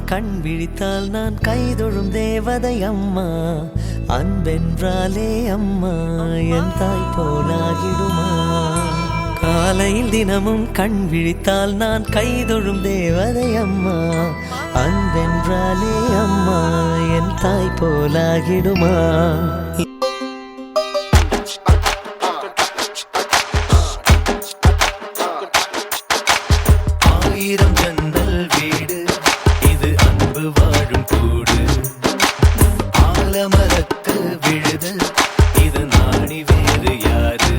கண் விழித்தால் நான் கைதொழும் தேவதை அம்மா. அன்பென்றாலே அம்மா என் தாய் போலாகிடுமா. காலையில் தினமும் கண் விழித்தால் நான் கைதொழும் தேவதை அம்மா. அன்பென்றாலே அம்மா என் தாய் போலாகிடுமா. ஆயிரம் ஜன்னல் வீடு இது அன்பு வாழும் கூடு. ஆலமரத்து விழுது இது நாணி வேறு யாரு.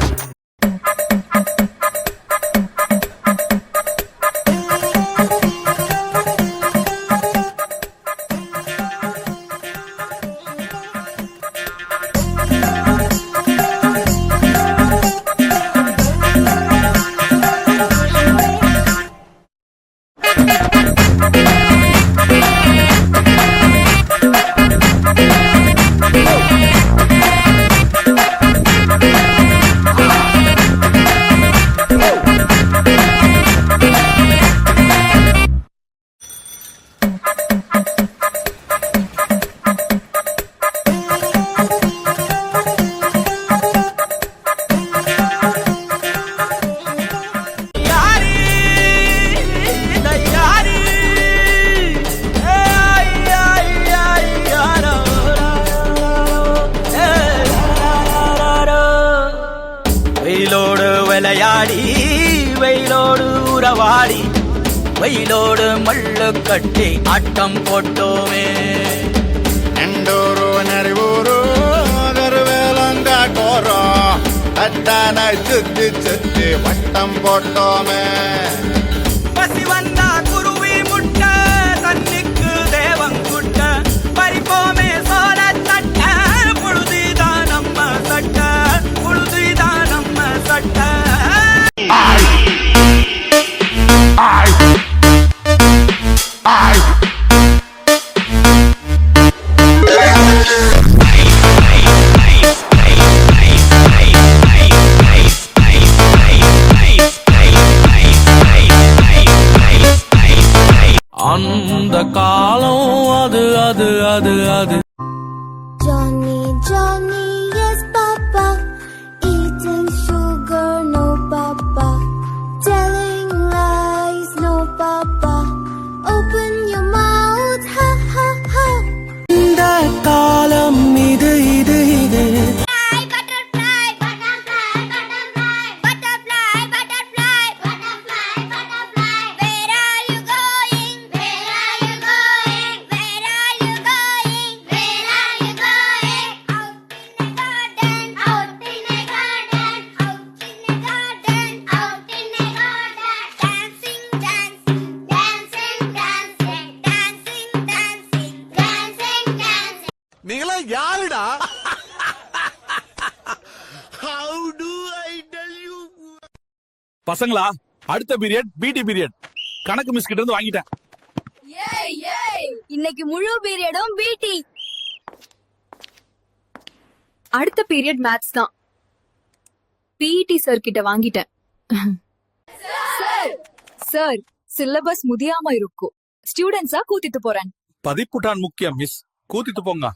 வெயிலோடு விளையாடி வெயிலோடு உறவாடி வெயிலோடு மல்லு கட்டி ஆட்டம் போட்டோமே. எண்டூரு நரிவூரு வேலங்காட்டோரம் அத்தான சுத்தி சுத்தி வட்டம் போட்டோமே. பசி வந்தா குருவி முட்ட தண்ணிக்கு தேவங்குட்ட பறிப்போமே சோழ தட்ட. புழுதிதான் நம்ம சட்ட புழுதிதான் நம்ம சட்ட. அந்த காலம் அது அது அது அது. Johnny, Johnny, yes papa. Eating sugar, no papa. Telling lies, no papa. Open your mouth, ha ha ha. இந்த காலம் இது இது இது. Butterfly, butterfly, butterfly, butterfly, butterfly, butterfly, butterfly. Where are you going? Where are you going? Where are you going? Where are you going? Out in a garden, out in a garden, out in a garden, out in a garden. Dancing, dancing, dancing, dancing, dancing, dancing, dancing, dancing. நீங்களா யாருடா? How do I tell you? பசங்களா, அடுத்த period PT period. கணக்கு miss கிட்ட இருந்து வாங்கிட்டேன். இன்னைக்கு முழு பீரியடும் பிடி. அடுத்த பீரியட் மேத்ஸ் தான். பிஇடி சார் கிட்ட வாங்கிட்டேன். சார் சிலபஸ் முதியாம இருக்கும். ஸ்டூடெண்ட்ஸா கூட்டிட்டு போறேன். பதிப்புட்டான் முக்கியம் மிஸ், கூத்திட்டு போங்க.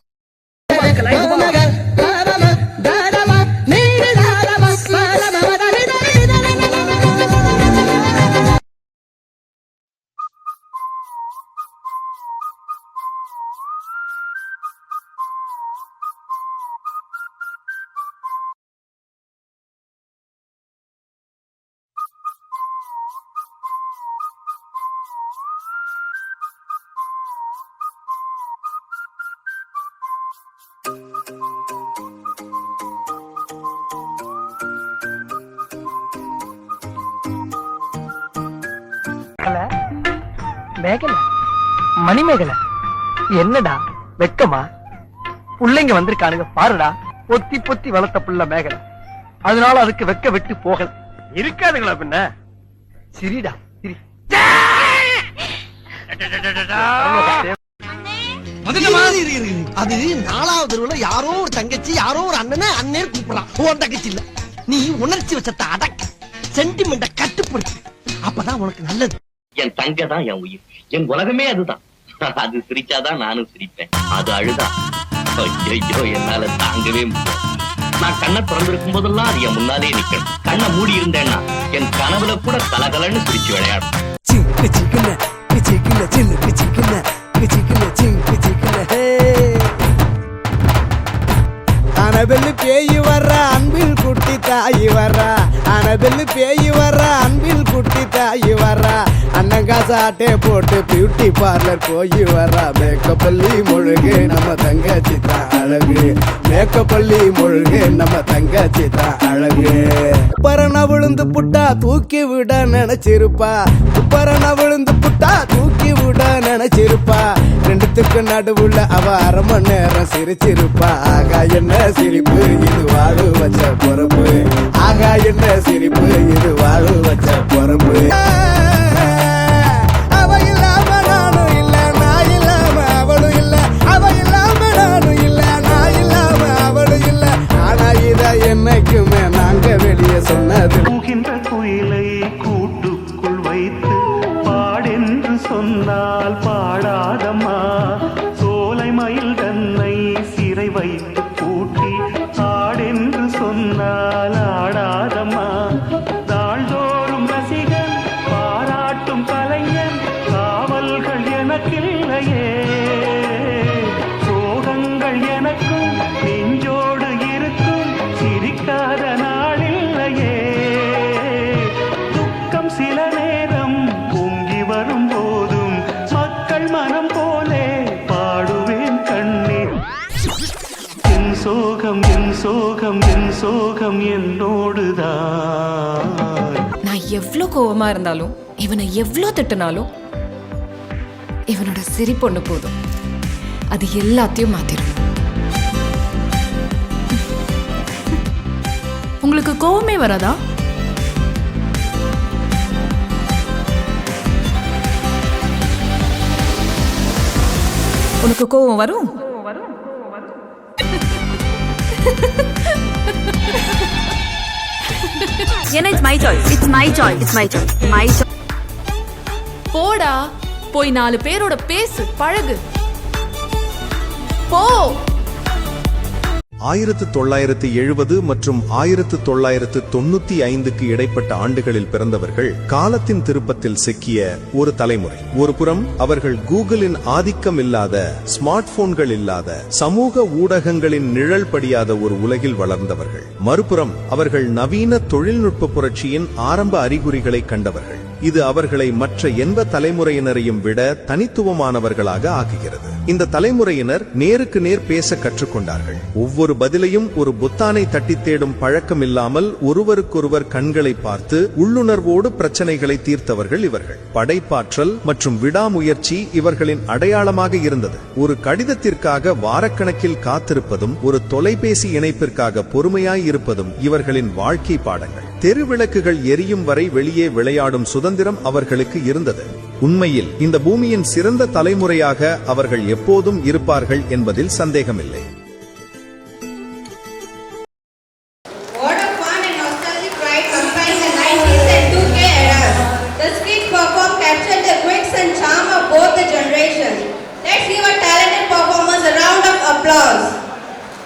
மேகல மணிமேகல என்னடா வெக்கமா? புள்ளைங்க வந்திருக்கானுங்க பாருடா. பொத்தி பொத்தி வளர்த்த புள்ள மேகல, அதனால அதுக்கு வெக்க விட்டு போகல. இருக்காதுங்களா பின்ன? சிரிடா சிரி. அது 4வது தெருவுல யாரோ ஒரு தங்கச்சி யாரோ ஒரு அண்ணனை அண்ணன் கூப்பிடலாம். உன் தங்கச்சி இல்ல. நீ உணர்ச்சி வச்சத்தை அடக்க, சென்டிமெண்ட கட்டுப்படுத்து. அப்பதான் உனக்கு நல்லது. என் தங்க தான் என் உயிர், என் உலகமே அதுதான். அது சிரிச்சாதான் நானும் சிரிப்பேன். அது அழுதா ஐயோ என்னால தாங்கவே முடியாது. நான் கண்ணை திறந்திருக்கும் போதெல்லாம் அது என் முன்னாலே நிக்கணும். கண்ணை மூடி இருந்தேன்னா என் கனவுல கூட கலகலன்னு சிரிச்சு விளையாடும். அனபெல்லு பேய் வர்ற அன்பில் குட்டி தாயி வர்றா, அனபெல்லு பேய் வர்ற அன்பில் குட்டி தாயி வர்றா, அண்ணங்காசாட்டே போட்டு பியூட்டி பார்லர் போய் வர்றா. மேக்கப்பள்ளி முழுகு நம்ம தங்கச்சி தான் அழகு, மேக்கப்பள்ளி முழுகு நம்ம தங்கச்சி தான் அழகு. பரண விழுந்து புட்டா தூக்கி விட நினைச்சிருப்பா, பரண விழுந்து புட்டா தூக்கி விட நினைச்சிருப்பா. ரெண்டுத்துக்கு நடுவுல அவ அரை மணி நேரம் சிரிச்சிருப்பா. ஆகா என்ன சிரிப்பு இது வாழு வச்ச பொறுப்பு, ஆகா என்ன சிரிப்பு இது வாழு வச்ச பொறுப்பு. அவ இல்லாம நானும் இல்ல, நான் இல்லாம அவளும் இல்ல, அவ இல்லாம நானும் இல்ல, நான் இல்லாம அவளும் இல்ல. ஆனா இத என்னைக்குமே நாங்க வெளியே சொன்னது. குயிலை கூட்டுக்குள் வைத்து பாடென்று சொன்னால் பாடாதம்மா, சோலை மயில் தன்னை சிறை வைத்து கூட்டி ஆடென்று சொன்னால் ஆடாதம்மா. நாள்தோறும் ரசிகன் பாராட்டும் கலைஞன், காவல்கள் எனக்கில்லையே, சோகங்கள் எனக்கும் நெஞ்சோடு இருக்கும், சிரிக்காத நாளில்லையே. துக்கம் சில நேரம் பொங்கி வரும் போதும் மக்கள் மனம் போலே பாடுவேன் கண்ணீர். என் சோகம் என் சோகம் என் சோகம் என்னோடுதான். நான் எவ்வளவு கோவமா இருந்தாலும், இவனை எவ்வளவு திட்டினாலும், இவனோட சிரிப்பொண்ணு போதும், அது எல்லாத்தையும் மாத்திரும். உங்களுக்கு கோவமே வராதா? உனக்கு கோவம் வரும்? ஏன்னா it's my choice, it's my choice, it's my choice, my choice. போடா, போய் 4 பேரோட பேசு, பழகு, போ. 1970 மற்றும் 1995க்கு இடைப்பட்ட ஆண்டுகளில் பிறந்தவர்கள் காலத்தின் திருப்பத்தில் சிக்கிய ஒரு தலைமுறை. ஒரு புறம் அவர்கள் கூகுளின் ஆதிக்கம் இல்லாத, ஸ்மார்ட் போன்கள் இல்லாத, சமூக ஊடகங்களின் நிழல் படியாத ஒரு உலகில் வளர்ந்தவர்கள். மறுபுறம் அவர்கள் நவீன தொழில்நுட்ப புரட்சியின் ஆரம்ப அறிகுறிகளை கண்டவர்கள். இது அவர்களை மற்ற எந்த தலைமுறையினரையும் விட தனித்துவமானவர்களாக ஆக்குகிறது. இந்த தலைமுறையினர் நேருக்கு நேர் பேச கற்றுக்கொண்டார்கள். ஒவ்வொரு பதிலையும் ஒரு பொத்தானை தட்டி தேடும் பழக்கம் இல்லாமல் ஒருவருக்கொருவர் கண்களை பார்த்து உள்ளுணர்வோடு பிரச்சனைகளை தீர்த்தவர்கள் இவர்கள். படைப்பாற்றல் மற்றும் விடாமுயற்சி இவர்களின் அடையாளமாக இருந்தது. ஒரு கடிதத்திற்காக வாரக்கணக்கில் காத்திருப்பதும், ஒரு தொலைபேசி இணைப்பிற்காக பொறுமையாய் இருப்பதும் இவர்களின் வாழ்க்கை பாடங்கள். தெருவிளக்குகள் எரியும் வரை வெளியே விளையாடும் சுதந்திரம் அவர்களுக்கு இருந்தது. உண்மையில் இந்த பூமியின் சிறந்த தலைமுறையாக அவர்கள் எப்போதும் இருப்பார்கள் என்பதில் சந்தேகமில்லை.